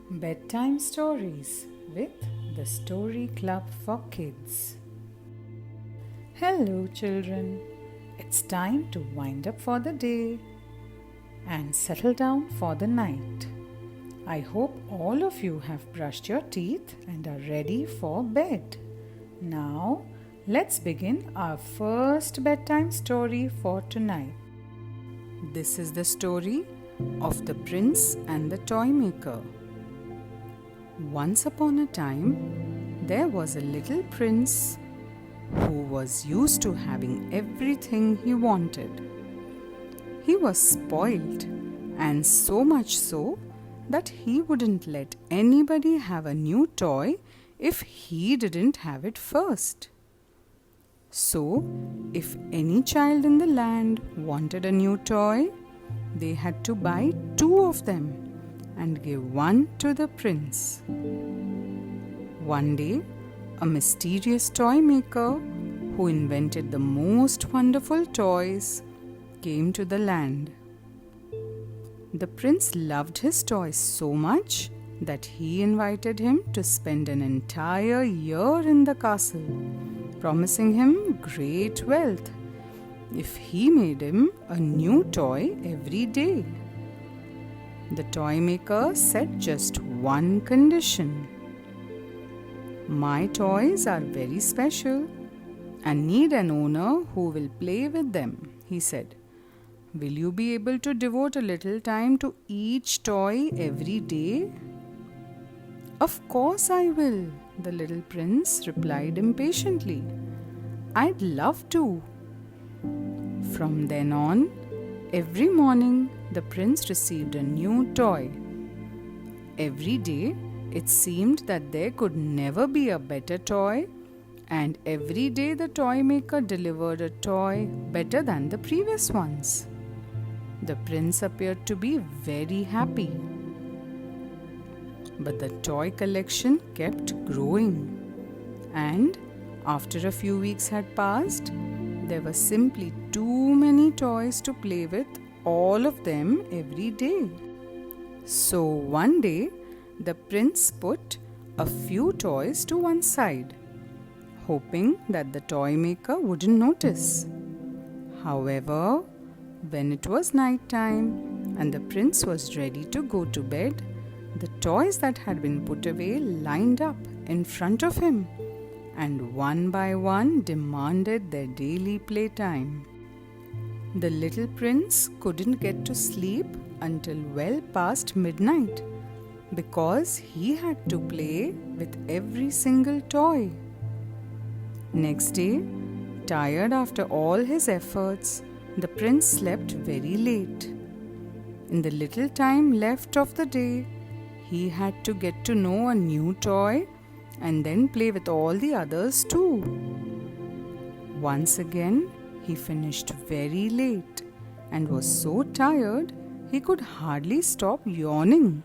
Bedtime Stories with the Story Club for Kids. Hello, children. It's time to wind up for the day and settle down for the night. I hope all of you have brushed your teeth and are ready for bed. Now, let's begin our first bedtime story for tonight. This is the story of the Prince and the Toymaker. Once upon a time, there was a little prince who was used to having everything he wanted. He was spoiled, and so much so that he wouldn't let anybody have a new toy if he didn't have it first. So, if any child in the land wanted a new toy, they had to buy 2 of them and give one to the prince. One day, a mysterious toy maker who invented the most wonderful toys came to the land. The prince loved his toys so much that he invited him to spend an entire year in the castle, promising him great wealth if he made him a new toy every day. The toy maker set just one condition. My toys are very special and need an owner who will play with them, he said. Will you be able to devote a little time to each toy every day? Of course I will, the little prince replied impatiently. I'd love to. From then on, every morning, the prince received a new toy. Every day, it seemed that there could never be a better toy, and every day the toy maker delivered a toy better than the previous ones. The prince appeared to be very happy. But the toy collection kept growing, and after a few weeks had passed, there were simply too many toys to play with, all of them every day. So one day, the prince put a few toys to one side, hoping that the toy maker wouldn't notice. However, when it was night time and the prince was ready to go to bed, the toys that had been put away lined up in front of him and one by one demanded their daily playtime. The little prince couldn't get to sleep until well past midnight because he had to play with every single toy. Next day, tired after all his efforts, the prince slept very late. In the little time left of the day, he had to get to know a new toy and then play with all the others too. Once again, he finished very late and was so tired he could hardly stop yawning.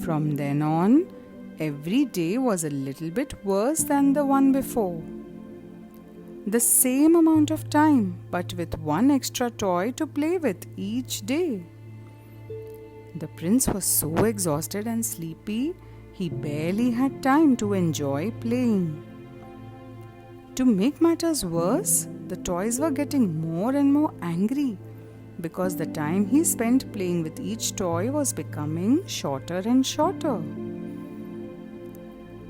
From then on, every day was a little bit worse than the one before. The same amount of time, but with one extra toy to play with each day. The prince was so exhausted and sleepy, he barely had time to enjoy playing. To make matters worse, the toys were getting more and more angry because the time he spent playing with each toy was becoming shorter and shorter.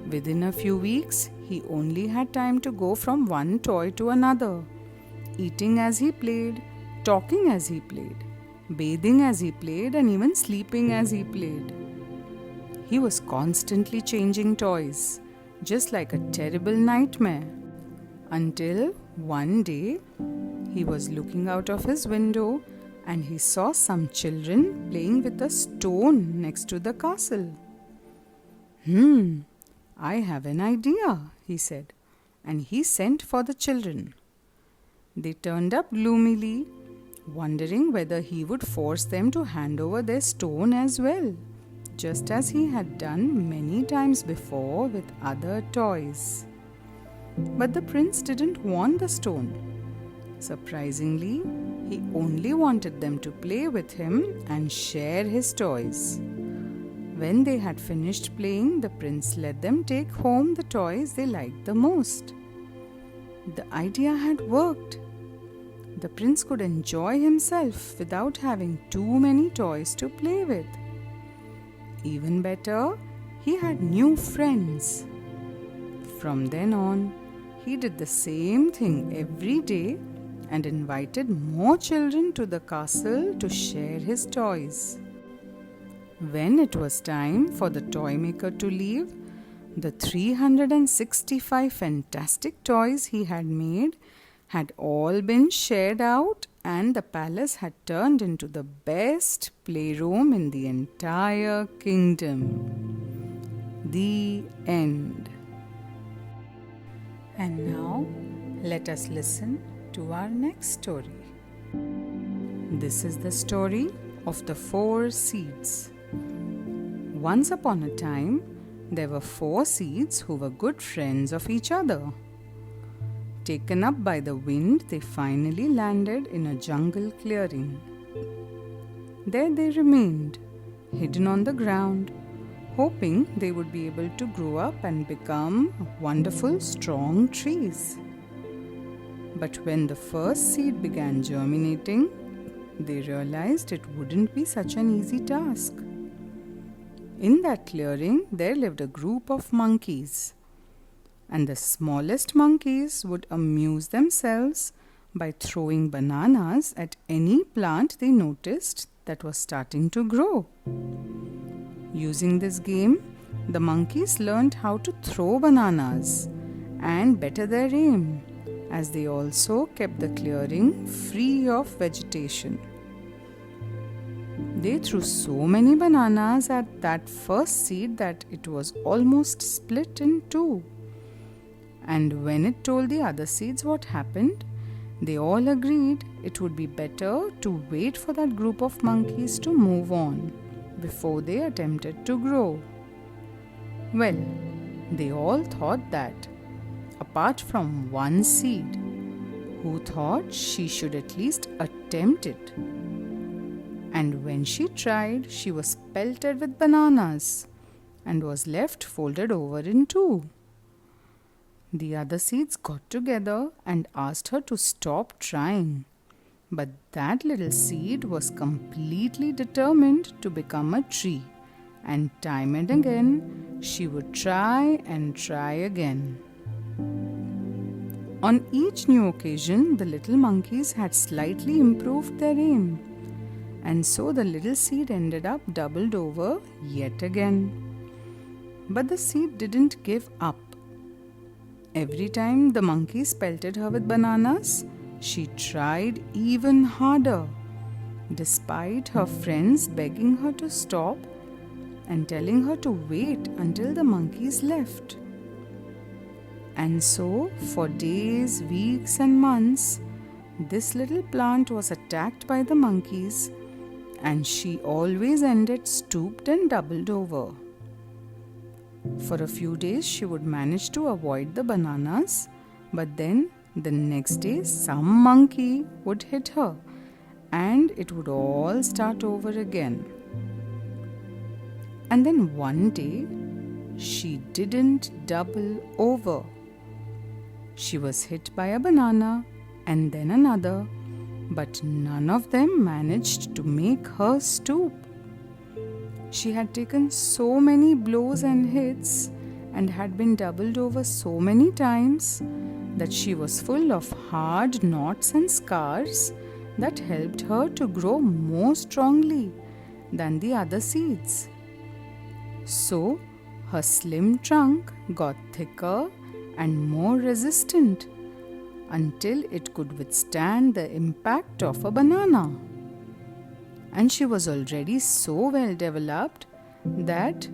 Within a few weeks, he only had time to go from one toy to another, eating as he played, talking as he played, bathing as he played, and even sleeping as he played. He was constantly changing toys, just like a terrible nightmare. Until one day, he was looking out of his window and he saw some children playing with a stone next to the castle. I have an idea, he said, and he sent for the children. They turned up gloomily, wondering whether he would force them to hand over their stone as well, just as he had done many times before with other toys. But the prince didn't want the stone. Surprisingly, he only wanted them to play with him and share his toys. When they had finished playing, the prince let them take home the toys they liked the most. The idea had worked. The prince could enjoy himself without having too many toys to play with. Even better, he had new friends. From then on, he did the same thing every day and invited more children to the castle to share his toys. When it was time for the Toymaker to leave, the 365 fantastic toys he had made had all been shared out, and the palace had turned into the best playroom in the entire kingdom. The end. And now, let us listen to our next story. This is the story of the 4 seeds. Once upon a time, there were 4 seeds who were good friends of each other. Taken up by the wind, they finally landed in a jungle clearing. There they remained, hidden on the ground, hoping they would be able to grow up and become wonderful, strong trees. But when the first seed began germinating, they realized it wouldn't be such an easy task. In that clearing, there lived a group of monkeys, and the smallest monkeys would amuse themselves by throwing bananas at any plant they noticed that was starting to grow. Using this game, the monkeys learned how to throw bananas and better their aim, as they also kept the clearing free of vegetation. They threw so many bananas at that first seed that it was almost split in 2. And when it told the other seeds what happened, they all agreed it would be better to wait for that group of monkeys to move on before they attempted to grow. Well, they all thought that, apart from one seed, who thought she should at least attempt it. And when she tried, she was pelted with bananas and was left folded over in 2. The other seeds got together and asked her to stop trying. But that little seed was completely determined to become a tree, and time and again she would try and try again. On each new occasion, the little monkeys had slightly improved their aim, and so the little seed ended up doubled over yet again. But the seed didn't give up. Every time the monkeys pelted her with bananas, she tried even harder, despite her friends begging her to stop and telling her to wait until the monkeys left. And so, for days, weeks, and months, this little plant was attacked by the monkeys, and she always ended stooped and doubled over. For a few days, she would manage to avoid the bananas, but then the next day, some monkey would hit her, and it would all start over again. And then one day, she didn't double over. She was hit by a banana and then another, but none of them managed to make her stoop. She had taken so many blows and hits and had been doubled over so many times that she was full of hard knots and scars that helped her to grow more strongly than the other seeds. So, her slim trunk got thicker and more resistant until it could withstand the impact of a banana. And she was already so well developed that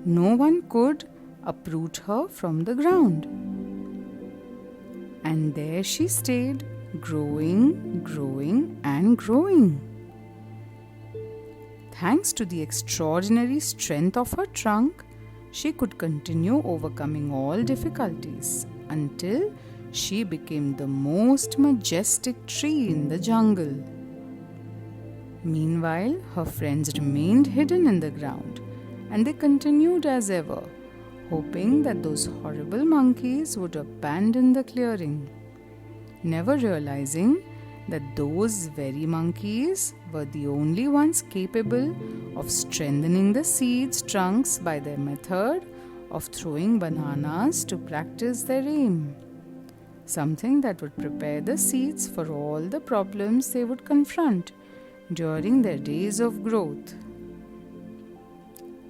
no one could uproot her from the ground. And there she stayed, growing, growing, and growing. Thanks to the extraordinary strength of her trunk, she could continue overcoming all difficulties until she became the most majestic tree in the jungle. Meanwhile, her friends remained hidden in the ground and they continued as ever, hoping that those horrible monkeys would abandon the clearing, never realizing that those very monkeys were the only ones capable of strengthening the seeds' trunks by their method of throwing bananas to practice their aim, something that would prepare the seeds for all the problems they would confront during their days of growth.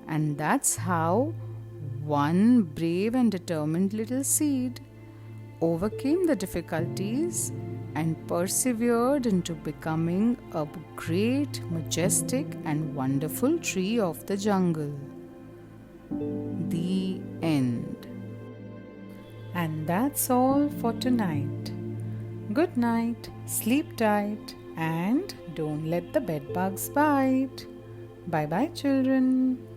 And that's how one brave and determined little seed overcame the difficulties and persevered into becoming a great, majestic, and wonderful tree of the jungle. The end. And that's all for tonight. Good night, sleep tight, and don't let the bedbugs bite. Bye bye, children.